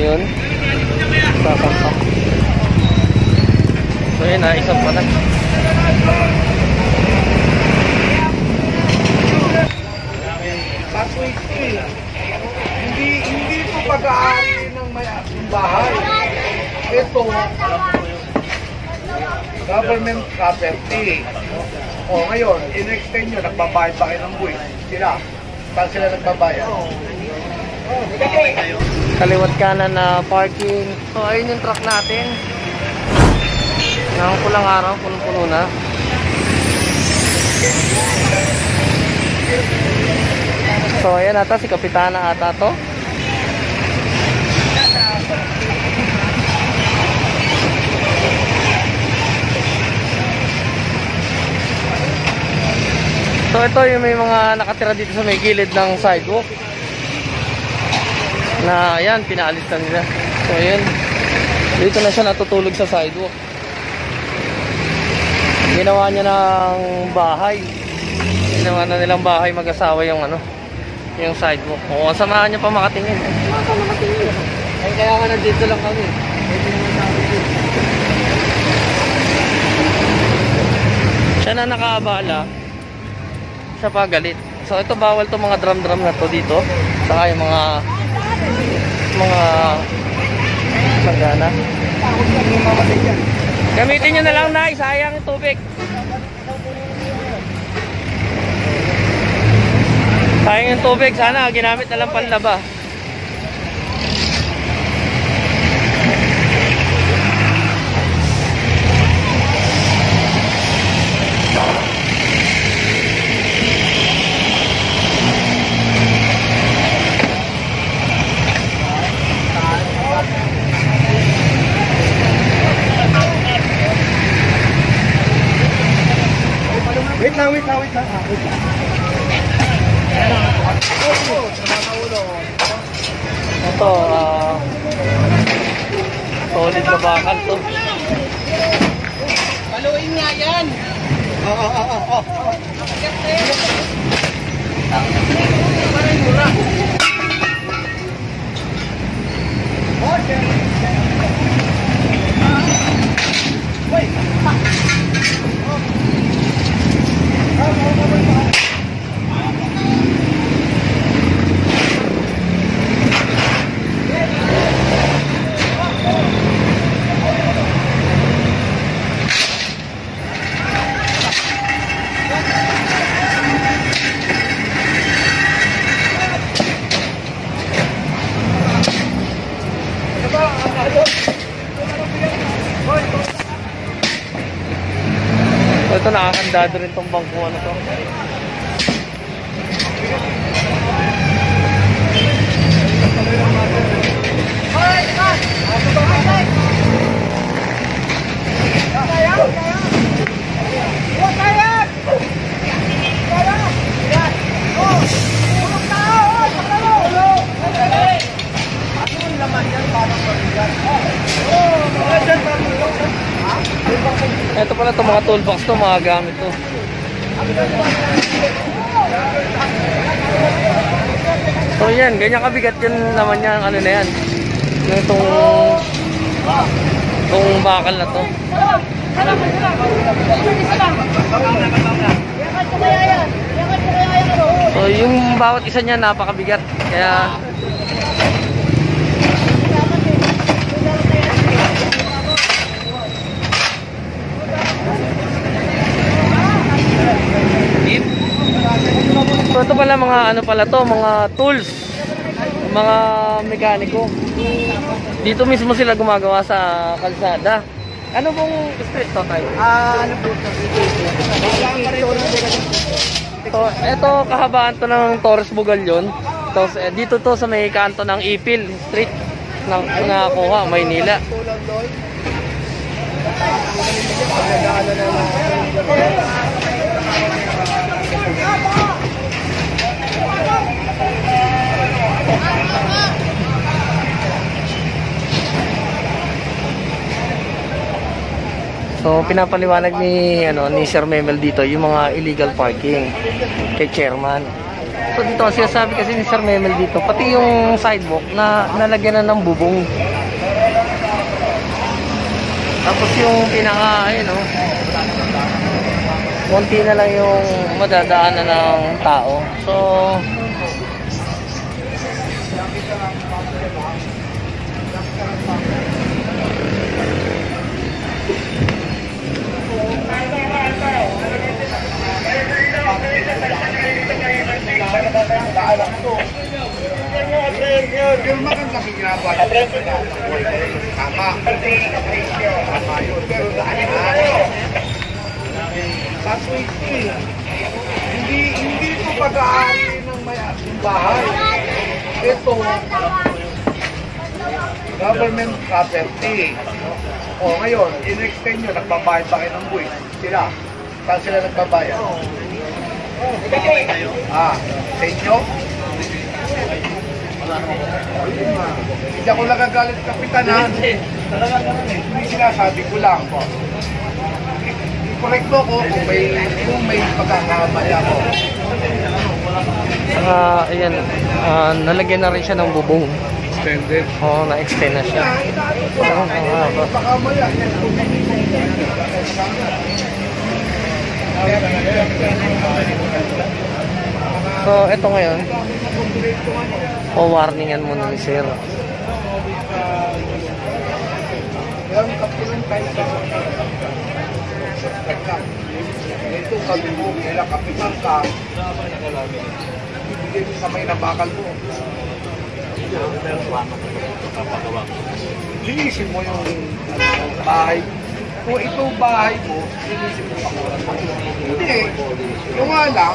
yun. Sasampak. So yun na, isang pa na. Hindi ito pag-aari ng bahay. Ito, government property. O ngayon, in-extend nyo, nagbabayad pa kayo ng buwis. Sila, saan sila nagbabayad? Kaliwat kanan na parking. So ayun yung truck natin. Nang pulang araw, punong-puno na. So ayan ata, si Kapitana ata to. So ito yung may mga nakatira dito sa may gilid ng sidewalk. Na ayan, pinaalis na nila. So ayan, dito na siya natutulog sa sidewalk. Ginawa niya ng bahay. Ginawa na nilang bahay mag-asawa yung ano, yung sidewalk. Oo, samahan niya pa makatingin. Makatingin. Ay kaya nga nandito lang kami. Pwede naman sabi ko. Siya na nakaabala. Siya pa galit. So ito bawal to mga drum-drum na to dito. Saka yung mga sanggana. Gamitin nyo na lang na, sayang yung tubig. Sayang yung tubig, sana ginamit na lang panlaba. Wait lang. Ito, solid na bakal to. Paluin nga yan. Oo. Parang mura. Wait. Ito nakakandado rin tong bangkuan na to. Ito pala itong mga toolbox to, mga gamit to. So yan, ganyan kabigat yan naman yan, ano na yan. Itong bakal na to. So yung bawat isa niya napakabigat. Kaya so ito pala mga ano pala to, mga tools, mga mekaniko. Dito mismo sila gumagawa sa kalsada. Ano pong street to tayo? Ano po ito? So ito kahabaan to ng Torres Bugalyon. Tapos dito to sa may kanto ng Ipil Street ng nakakuha, Maynila. So pinapaliwanag ni Sir Memel dito yung mga illegal parking kay chairman. So dito ang sinasabi kasi ni Sir Memel dito, pati yung sidewalk na nalagyan na ng bubong. Tapos yung pinaka, ayun oh, konti na lang yung madadaanan ng tao. So Yung maganda ginagawa tama. Tama yun. Pero hindi ito pag-aari ng mayasing bahay. Ito, government property. O ngayon, in-extend nyo, nagbabayad ba kayo ng buwis? Sila. Saan sila nagbabayad? Sa inyo? Hindi ako nagagalit kapitan ha. Hindi sinasabi ko lang. I-correct mo ko kung may pagkakamali ako. ayan, nalagyan na rin siya ng bubong. Extended? Oo, na-extend na siya. Pagkakamali. So, eto ngayon, warningan muna ni Sir. Yung kapitan tayo ito kami mo, kaya kapitan ka, ibigay mo sa may nabakal mo. Linisin mo yung bahay. Kung ito bahay mo, linisin mo pa. Hindi. Yung nga lang,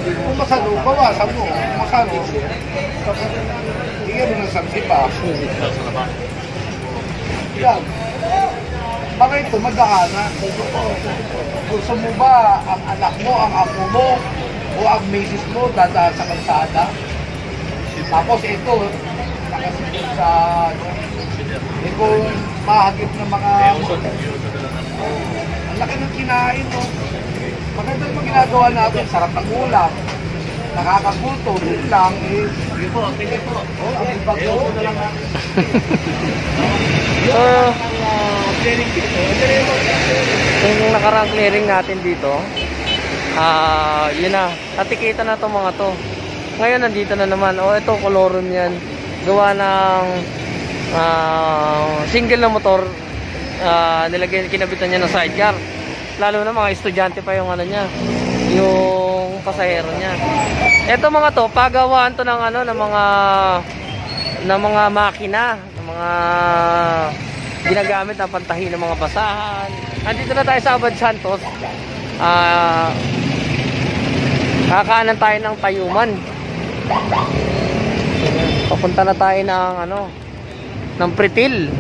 kung masalo, bawasan mo. Kung masalo, bigyan mo ng samsi pa. Yan. Baka ito magdaanan. Gusto mo ba ang anak mo, ang apo mo, o ang misis mo dadaan sa kalsada? Tapos ito, nakasigil sa kung mahagip ng mga ang laki ng kinain mo. Maganda naman ginagawa natin, sarap ng ulam, nakakaguto, din lang eh. Sige po, sige po. Ang bago na lang. Yung nakarang clearing natin dito, yun na, natikita na to mga to. Ngayon nandito na naman, ito colorum yan, gawa ng single na motor, nilagyan, kinabitan niya ng sidecar. Lalo na mga estudyante pa yung ano niya, yung pasahero niya. Ito mga to, pagawaan to ng ano, ng mga makina, ng mga ginagamit na pantahin ng mga basahan. Andito na tayo sa Abad Santos. Kakaanan tayo ng Tayuman. Papunta na tayo ng ano, ng Pretil.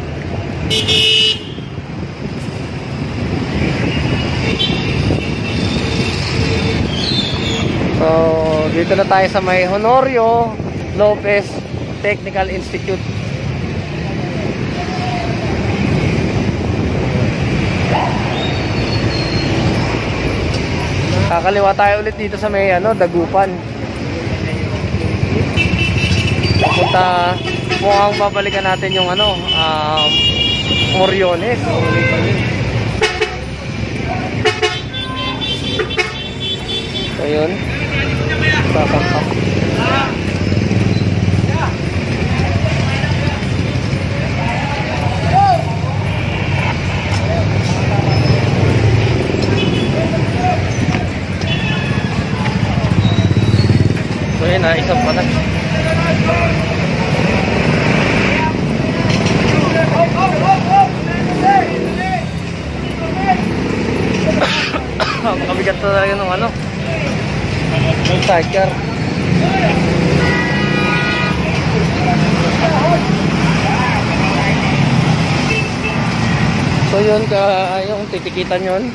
So, dito na tayo sa may Honorio Lopez Technical Institute. Kakaliwa tayo ulit dito sa may ano, Dagupan. Punta, mukhang babalikan natin yung ano, Moriones. So yun, sasampak. So yun, isang pa na. Makabigat na talaga nung ano, yung sidecar. So yun, yung titikitan yun,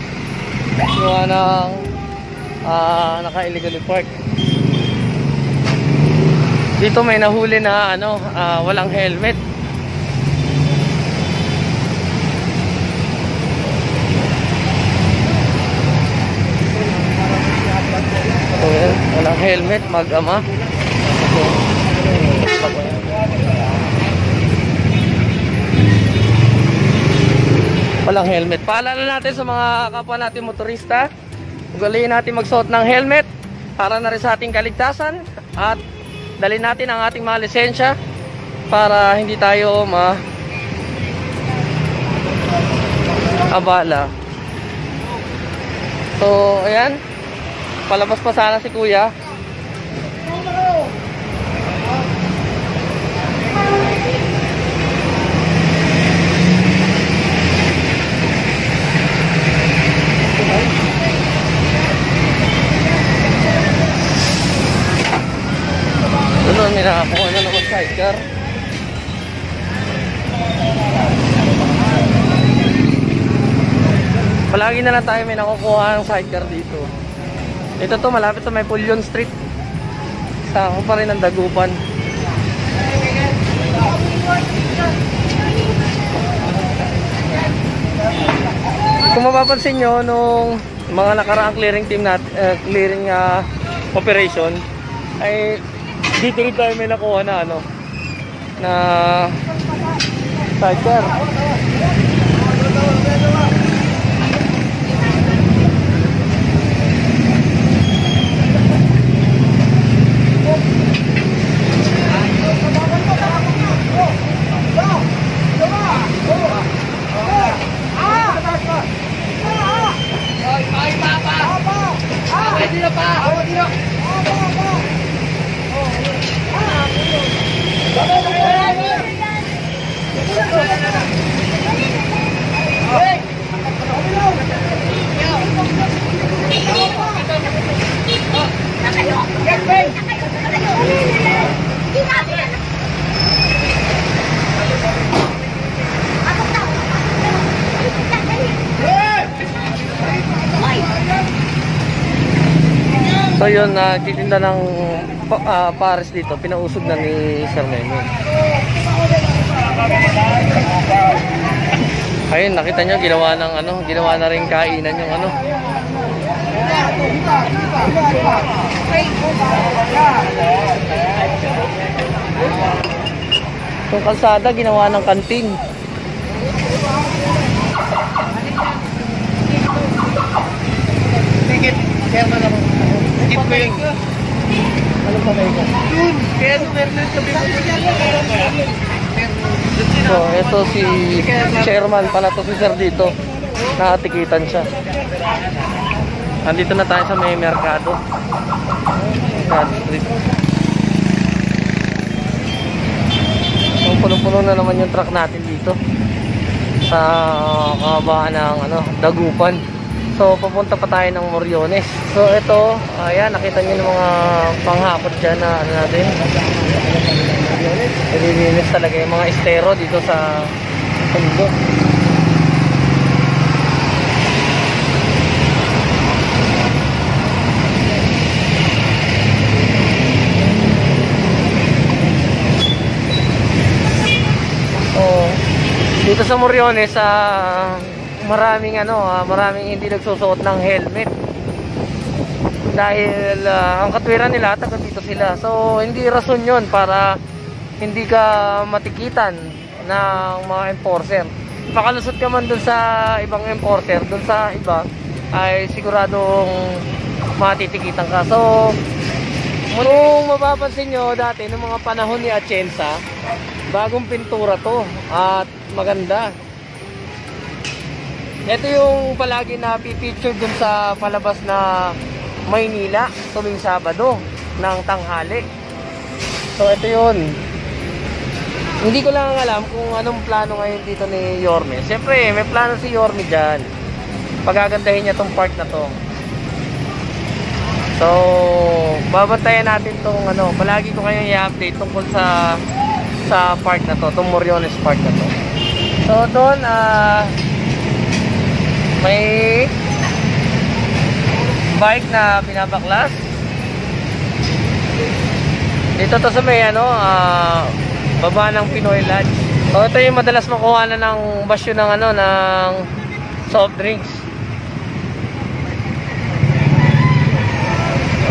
yung ng naka-illegally park. Dito may nahuli na ano, walang helmet. So, walang helmet, mag-ama. Walang helmet. Paalala natin sa mga kapwa natin motorista, ugaliin natin magsuot ng helmet para na rin sa ating kaligtasan, at dalhin natin ang ating mga lisensya para hindi tayo abala. So ayan, palabas pa sana si kuya. Doon may nakakuha na naman sidecar. Palagi na lang tayo may nakukuha ng sidecar dito. Ito to, malapit sa may Pulyon Street. Sa ako pa rin ang Dagupan. Kung mapapansin nyo, nung mga nakaraang clearing team clearing operation, ay dito rin tayo may nakuha na na sidecar. So yun, nagtitinda ng pares dito, pinausog na ni Sir Memo. Ayun, nakita nyo, ginawa na rin kainan yung Yung kalsada, ginawa ng kantin. Chairman ako. Skip ko yun. Ano pa kayo? Yun! Kaya meron sabi mo. So, ito si chairman pala to si Sir dito. Nakatikitan siya. Nandito na tayo sa may merkado. Mercado Street. So, punong-puno na naman yung truck natin dito. Sa kahabaan ng Dagupan. So, papunta pa tayo ng Moriones. So, ito, ayan, nakita nyo ng mga panghakot dyan na natin. Nililinis talaga yung mga estero dito sa Tondo. So, dito sa Moriones, maraming hindi nagsusuot ng helmet dahil ang katwiran nila taga dito sila. So hindi rason yun para hindi ka matikitan ng mga enforcer. Pakalusot ka man dun sa ibang enforcer, dun sa iba ay siguradong matitikitan ka. So kung mapapansin nyo dati ng mga panahon ni Atienza, bagong pintura to at maganda. Ito yung palagi na pipicture dun sa palabas na Maynila tuwing Sabado ng tanghali. So ito yun. Hindi ko lang alam kung anong plano ngayon dito ni Yorme. Siyempre may plano si Yorme dyan. Pagagandahin niya tong park na to. So babantayan natin tong palagi ko kayong i-update tungkol sa park na to, tong Moriones Park na to. So doon may bike na pinabaklas. Dito to sa may baba ng Pinoy Lodge. So ito yung madalas makuha na ng basyo ng ng soft drinks.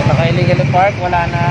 Naka-illegally park, wala na